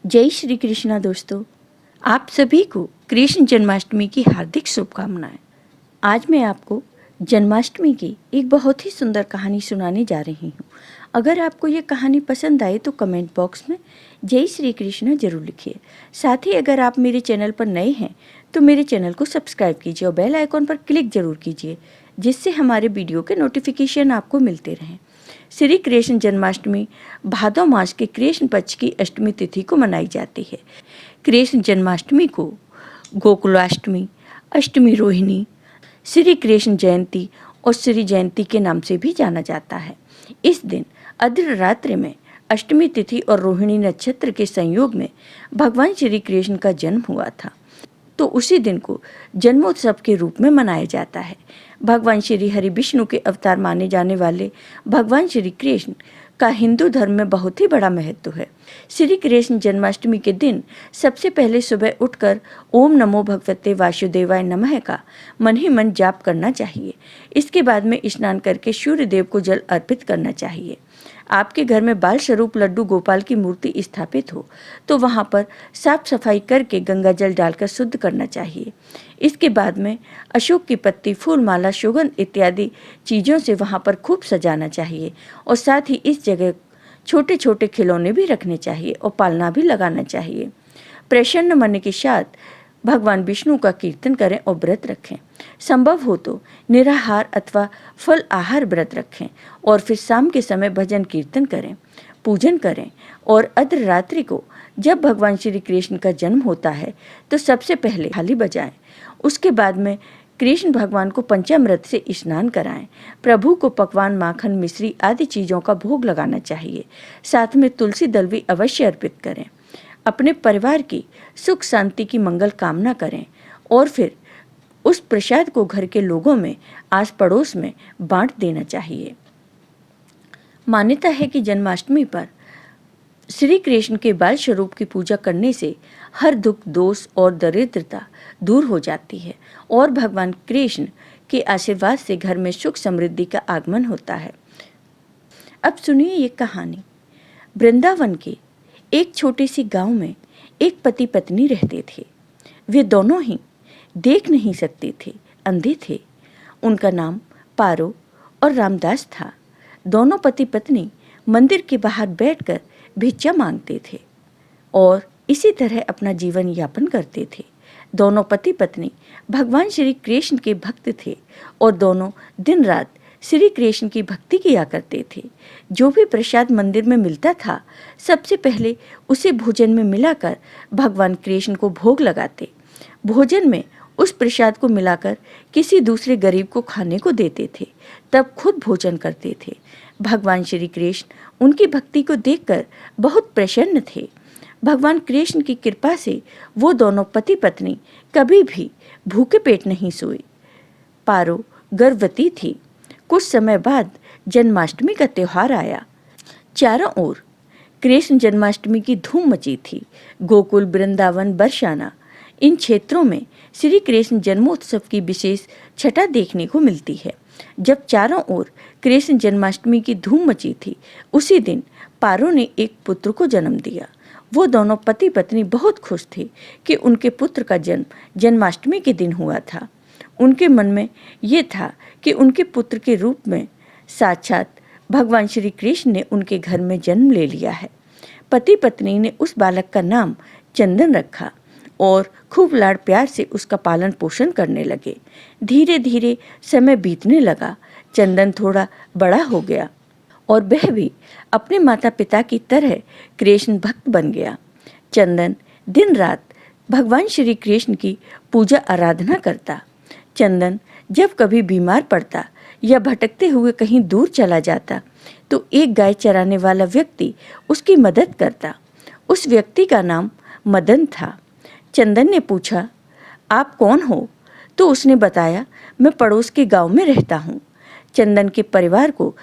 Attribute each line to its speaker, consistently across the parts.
Speaker 1: जय श्री कृष्णा दोस्तों, आप सभी को कृष्ण जन्माष्टमी की हार्दिक शुभकामनाएं। आज मैं आपको जन्माष्टमी की एक बहुत ही सुंदर कहानी सुनाने जा रही हूँ। अगर आपको ये कहानी पसंद आए तो कमेंट बॉक्स में जय श्री कृष्ण जरूर लिखिए। साथ ही अगर आप मेरे चैनल पर नए हैं तो मेरे चैनल को सब्सक्राइब कीजिए और बेल आइकॉन पर क्लिक जरूर कीजिए, जिससे हमारे वीडियो के नोटिफिकेशन आपको मिलते रहें। श्री कृष्ण जन्माष्टमी भादौ मास के कृष्ण पक्ष की अष्टमी तिथि को मनाई जाती है। कृष्ण जन्माष्टमी को गोकुलाष्टमी, अष्टमी रोहिणी, श्री कृष्ण जयंती और श्री जयंती के नाम से भी जाना जाता है। इस दिन अर्धरात्रि में अष्टमी तिथि और रोहिणी नक्षत्र के संयोग में भगवान श्री कृष्ण का जन्म हुआ था, तो उसी दिन को जन्मोत्सव के रूप में मनाया जाता है। भगवान श्री हरि विष्णु के अवतार माने जाने वाले भगवान श्री कृष्ण का हिंदू धर्म में बहुत ही बड़ा महत्व है। श्री कृष्ण जन्माष्टमी के दिन सबसे पहले सुबह उठकर ओम नमो भगवते वासुदेवाय नमः का मन ही मन जाप करना चाहिए। इसके बाद में स्नान करके सूर्य देव को जल अर्पित करना चाहिए। आपके घर में बाल स्वरूप लड्डू गोपाल की मूर्ति स्थापित हो तो वहां पर साफ सफाई करके गंगा जल डालकर शुद्ध करना चाहिए। इसके बाद में अशोक की पत्ती, फूल माला, सुगंध इत्यादि चीज़ों से वहां पर खूब सजाना चाहिए और साथ ही इस जगह छोटे छोटे खिलौने भी रखने चाहिए और पालना भी लगाना चाहिए। प्रसन्न मन के साथ भगवान विष्णु का कीर्तन करें और व्रत रखें। संभव हो तो निराहार अथवा फल आहार व्रत रखें और फिर शाम के समय भजन कीर्तन करें, पूजन करें। और अर्धरात्रि को जब भगवान श्री कृष्ण का जन्म होता है तो सबसे पहले थाली बजाएं। उसके बाद में कृष्ण भगवान को पंचामृत से स्नान कराएं। प्रभु को पकवान, माखन, मिश्री आदि चीज़ों का भोग लगाना चाहिए। साथ में तुलसी दल भी अवश्य अर्पित करें। अपने परिवार की सुख शांति की मंगल कामना करें और फिर उस प्रसाद को घर के लोगों में, आस पड़ोस में बांट देना चाहिए। मान्यता है कि जन्माष्टमी पर श्री कृष्ण के बाल स्वरूप की पूजा करने से हर दुख, दोष और दरिद्रता दूर हो जाती है और भगवान कृष्ण के आशीर्वाद से घर में सुख समृद्धि का आगमन होता है। अब सुनिए ये कहानी। वृंदावन के एक छोटे सी गांव में एक पति पत्नी रहते थे। वे दोनों ही देख नहीं सकते थे, अंधे थे। उनका नाम पारो और रामदास था। दोनों पति पत्नी मंदिर के बाहर बैठकर भिक्षा मांगते थे और इसी तरह अपना जीवन यापन करते थे। दोनों पति पत्नी भगवान श्री कृष्ण के भक्त थे और दोनों दिन रात श्री कृष्ण की भक्ति किया करते थे। जो भी प्रसाद मंदिर में मिलता था सबसे पहले उसे भोजन में मिलाकर भगवान कृष्ण को भोग लगाते। भोजन में उस प्रसाद को मिलाकर किसी दूसरे गरीब को खाने को देते थे, तब खुद भोजन करते थे। भगवान श्री कृष्ण उनकी भक्ति को देखकर बहुत प्रसन्न थे। भगवान कृष्ण की कृपा से वो दोनों पति पत्नी कभी भी भूखे पेट नहीं सोए। पारो गर्भवती थी। कुछ समय बाद जन्माष्टमी का त्योहार आया। चारों ओर कृष्ण जन्माष्टमी की धूम मची थी। गोकुल, वृंदावन, बरसाना इन क्षेत्रों में श्री कृष्ण जन्मोत्सव की विशेष छटा देखने को मिलती है। जब चारों ओर कृष्ण जन्माष्टमी की धूम मची थी, उसी दिन पारो ने एक पुत्र को जन्म दिया। वो दोनों पति पत्नी बहुत खुश थे कि उनके पुत्र का जन्म जन्माष्टमी के दिन हुआ था। उनके मन में ये था कि उनके पुत्र के रूप में साक्षात भगवान श्री कृष्ण ने उनके घर में जन्म ले लिया है। पति पत्नी ने उस बालक का नाम चंदन रखा और खूब लाड़ प्यार से उसका पालन पोषण करने लगे। धीरे धीरे समय बीतने लगा। चंदन थोड़ा बड़ा हो गया और वह भी अपने माता पिता की तरह कृष्ण भक्त बन गया। चंदन दिन रात भगवान श्री कृष्ण की पूजा आराधना करता। चंदन जब कभी बीमार पड़ता या भटकते हुए कहीं दूर चला जाता तो एक गाय चराने वाला व्यक्ति उसकी मदद करता। उस व्यक्ति का नाम मदन था। चंदन ने पूछा, आप कौन हो? तो उसने बताया, मैं पड़ोस के गांव में रहता हूँ। चंदन के परिवार को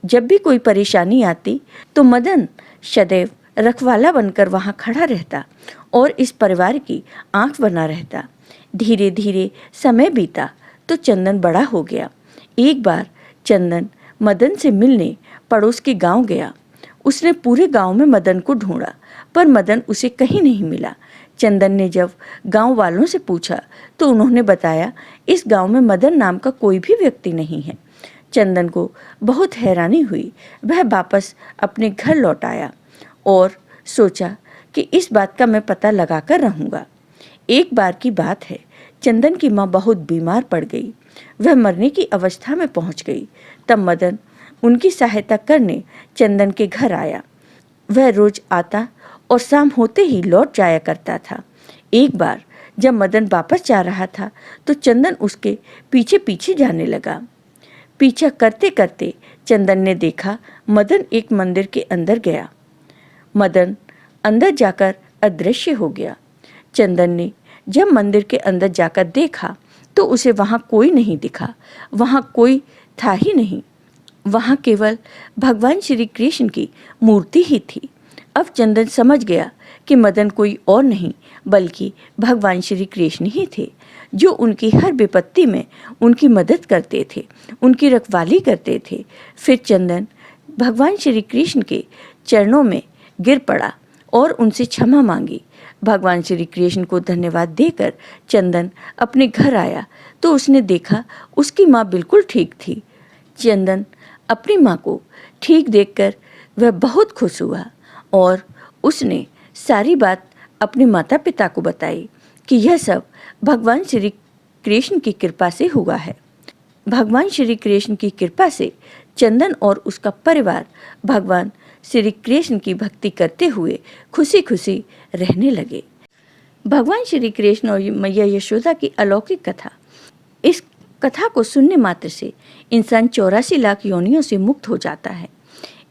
Speaker 1: जब भी कोई परेशानी आती तो मदन सदैव रखवाला बनकर वहाँ खड़ा रहता और इस परिवार की आंख बना रहता। धीरे धीरे समय बीता तो चंदन बड़ा हो गया। एक बार चंदन मदन से मिलने पड़ोस के गांव गया। उसने पूरे गांव में मदन को ढूंढा पर मदन उसे कहीं नहीं मिला। चंदन ने जब गांव वालों से पूछा तो उन्होंने बताया इस गांव में मदन नाम का कोई भी व्यक्ति नहीं है। चंदन को बहुत हैरानी हुई। वह वापस अपने घर लौट आया और सोचा कि इस बात का मैं पता लगा कर रहूँगा। एक बार की बात है, चंदन की माँ बहुत बीमार पड़ गई। वह मरने की अवस्था में पहुँच गई। तब मदन उनकी सहायता करने चंदन के घर आया। वह रोज आता और शाम होते ही लौट जाया करता था। एक बार जब मदन वापस जा रहा था तो चंदन उसके पीछे पीछे जाने लगा। पीछा करते करते चंदन ने देखा मदन एक मंदिर के अंदर गया। मदन अंदर जाकर अदृश्य हो गया। चंदन ने जब मंदिर के अंदर जाकर देखा तो उसे वहाँ कोई नहीं दिखा। वहाँ कोई था ही नहीं। वहाँ केवल भगवान श्री कृष्ण की मूर्ति ही थी। अब चंदन समझ गया कि मदन कोई और नहीं बल्कि भगवान श्री कृष्ण ही थे, जो उनकी हर विपत्ति में उनकी मदद करते थे, उनकी रखवाली करते थे। फिर चंदन भगवान श्री कृष्ण के चरणों में गिर पड़ा और उनसे क्षमा मांगी। भगवान श्री कृष्ण को धन्यवाद देकर चंदन अपने घर आया तो उसने देखा उसकी माँ बिल्कुल ठीक थी। चंदन अपनी माँ को ठीक देखकर वह बहुत खुश हुआ और उसने सारी बात अपने माता पिता को बताई कि यह सब भगवान श्री कृष्ण की कृपा से हुआ है। भगवान श्री कृष्ण की कृपा से चंदन और उसका परिवार भगवान श्री कृष्ण की भक्ति करते हुए खुशी खुशी रहने लगे। भगवान श्री कृष्ण और मैया यशोदा की अलौकिक कथा। इस कथा को सुनने मात्र से इंसान 84 लाख योनियों से मुक्त हो जाता है।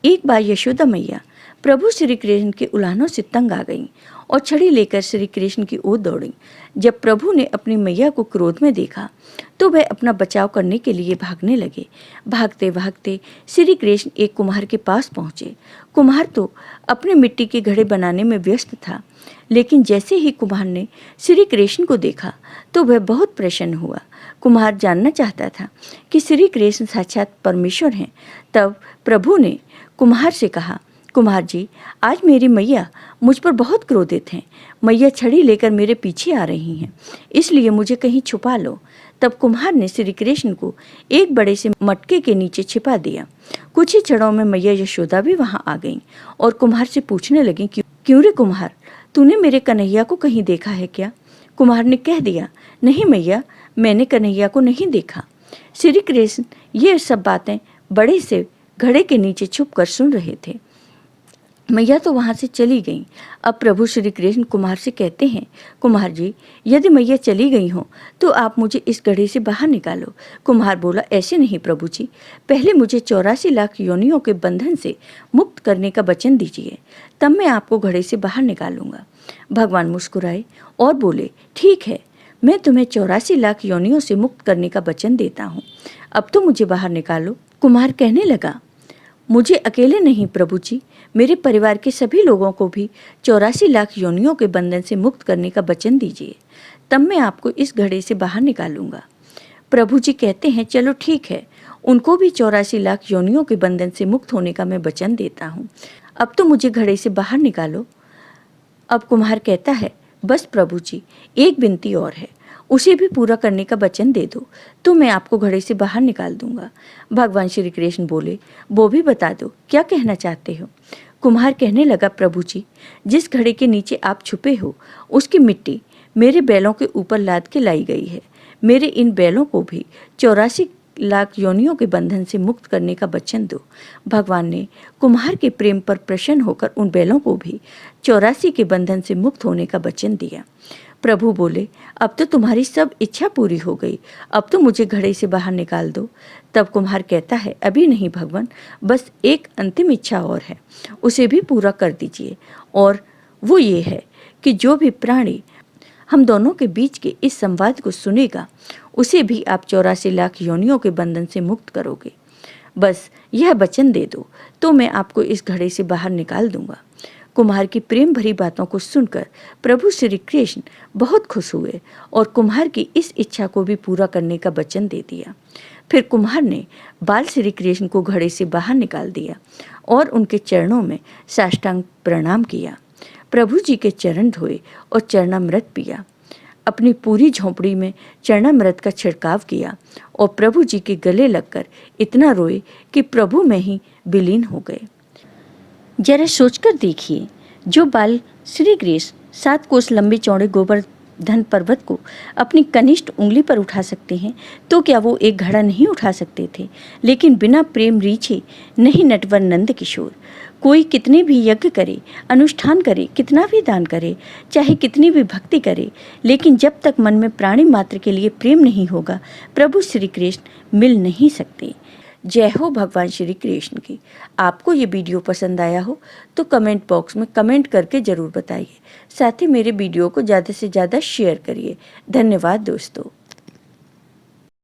Speaker 1: एक बार यशोदा मैया प्रभु श्री कृष्ण के उलाहनों से तंग आ गईं और छड़ी लेकर श्री कृष्ण की ओर दौड़ी। जब प्रभु ने अपनी मैया को क्रोध में देखा तो वह अपना बचाव करने के लिए भागने लगे। भागते भागते श्री कृष्ण एक कुम्हार के पास पहुंचे। कुम्हार तो अपने मिट्टी के घड़े बनाने में व्यस्त था, लेकिन जैसे ही कुम्हार ने श्री कृष्ण को देखा तो वह बहुत प्रसन्न हुआ। कुम्हार जानना चाहता था कि श्री कृष्ण साक्षात परमेश्वर हैं। तब प्रभु ने कुम्हार से कहा, कुम्हार जी, आज मेरी मैया मुझ पर बहुत क्रोधित हैं। मैया छड़ी लेकर मेरे पीछे आ रही हैं, इसलिए मुझे कहीं छुपा लो। तब कुम्हार ने श्री कृष्ण को एक बड़े से मटके के नीचे छिपा दिया। कुछ ही क्षणों में मैया यशोदा भी वहां आ गईं और कुम्हार से पूछने लगी, क्यों रे कुम्हार, तूने मेरे कन्हैया को कहीं देखा है क्या? कुम्हार ने कह दिया, नहीं मैया, मैंने कन्हैया को नहीं देखा। श्री कृष्ण ये सब बातें बड़े से घड़े के नीचे छुप कर सुन रहे थे। मैया तो वहां से चली गईं। अब प्रभु श्री कृष्ण कुम्हार से कहते हैं, कुम्हार जी, यदि मैया चली गई हो तो आप मुझे इस घड़े से बाहर निकालो। कुम्हार बोला, ऐसे नहीं प्रभु जी, पहले मुझे 84 लाख योनियों के बंधन से मुक्त करने का वचन दीजिए, तब मैं आपको घड़े से बाहर निकालूंगा। भगवान मुस्कुराए और बोले, ठीक है, मैं तुम्हें 84 लाख योनियों से मुक्त करने का वचन देता हूँ, अब तो मुझे बाहर निकालो। कुम्हार कहने लगा, मुझे अकेले नहीं प्रभु जी, मेरे परिवार के सभी लोगों को भी 84 लाख योनियों के बंधन से मुक्त करने का वचन दीजिए, तब मैं आपको इस घड़े से बाहर निकालूंगा। प्रभु जी कहते हैं, चलो ठीक है, उनको भी 84 लाख योनियों के बंधन से मुक्त होने का मैं वचन देता हूँ, अब तो मुझे घड़े से बाहर निकालो। अब कुम्हार कहता है, बस प्रभु जी, एक विनती और है, उसे भी पूरा करने का वचन दे दो तो मैं आपको घड़े से बाहर निकाल दूंगा। भगवान श्री कृष्ण बोले, वो भी बता दो, क्या कहना चाहते हो? कुम्हार कहने लगा, प्रभु जी, जिस घड़े के नीचे आप छुपे हो उसकी मिट्टी मेरे बैलों के ऊपर लाद के लाई गई है। मेरे इन बैलों को भी 84 लाख योनियों के बंधन से मुक्त करने का वचन दो। भगवान ने कुम्हार के प्रेम पर प्रसन्न होकर उन बैलों को भी 84 के बंधन से मुक्त होने का वचन दिया। प्रभु बोले, अब तो तुम्हारी सब इच्छा पूरी हो गई, अब तो मुझे घड़े से बाहर निकाल दो। तब कुम्हार कहता है, अभी नहीं भगवान, बस एक अंतिम इच्छा और है, उसे भी पूरा कर दीजिए, और वो ये है कि जो भी प्राणी हम दोनों के बीच के इस संवाद को सुनेगा उसे भी आप 84 लाख योनियों के बंधन से मुक्त करोगे। बस यह वचन दे दो तो मैं आपको इस घड़े से बाहर निकाल दूंगा। कुम्हार की प्रेम भरी बातों को सुनकर प्रभु श्री कृष्ण बहुत खुश हुए और कुम्हार की इस इच्छा को भी पूरा करने का वचन दे दिया। फिर कुम्हार ने बाल श्री कृष्ण को घड़े से बाहर निकाल दिया और उनके चरणों में साष्टांग प्रणाम किया। प्रभु जी के चरण धोए और चरणामृत पिया। अपनी पूरी झोंपड़ी में चरणामृत का छिड़काव किया और प्रभु जी के गले लगकर इतना रोए कि प्रभु में ही विलीन हो गए। जरा सोचकर देखिए, जो बाल श्री कृष्ण 7 कोस लंबे चौड़े गोवर्धन पर्वत को अपनी कनिष्ठ उंगली पर उठा सकते हैं, तो क्या वो एक घड़ा नहीं उठा सकते थे? लेकिन बिना प्रेम रीछे नहीं नटवर नंद किशोर। कोई कितने भी यज्ञ करे, अनुष्ठान करे, कितना भी दान करे, चाहे कितनी भी भक्ति करे, लेकिन जब तक मन में प्राणी मात्र के लिए प्रेम नहीं होगा, प्रभु श्री कृष्ण मिल नहीं सकते। जय हो भगवान श्री कृष्ण की। आपको ये वीडियो पसंद आया हो तो कमेंट बॉक्स में कमेंट करके ज़रूर बताइए। साथ ही मेरे वीडियो को ज़्यादा से ज़्यादा शेयर करिए। धन्यवाद दोस्तों।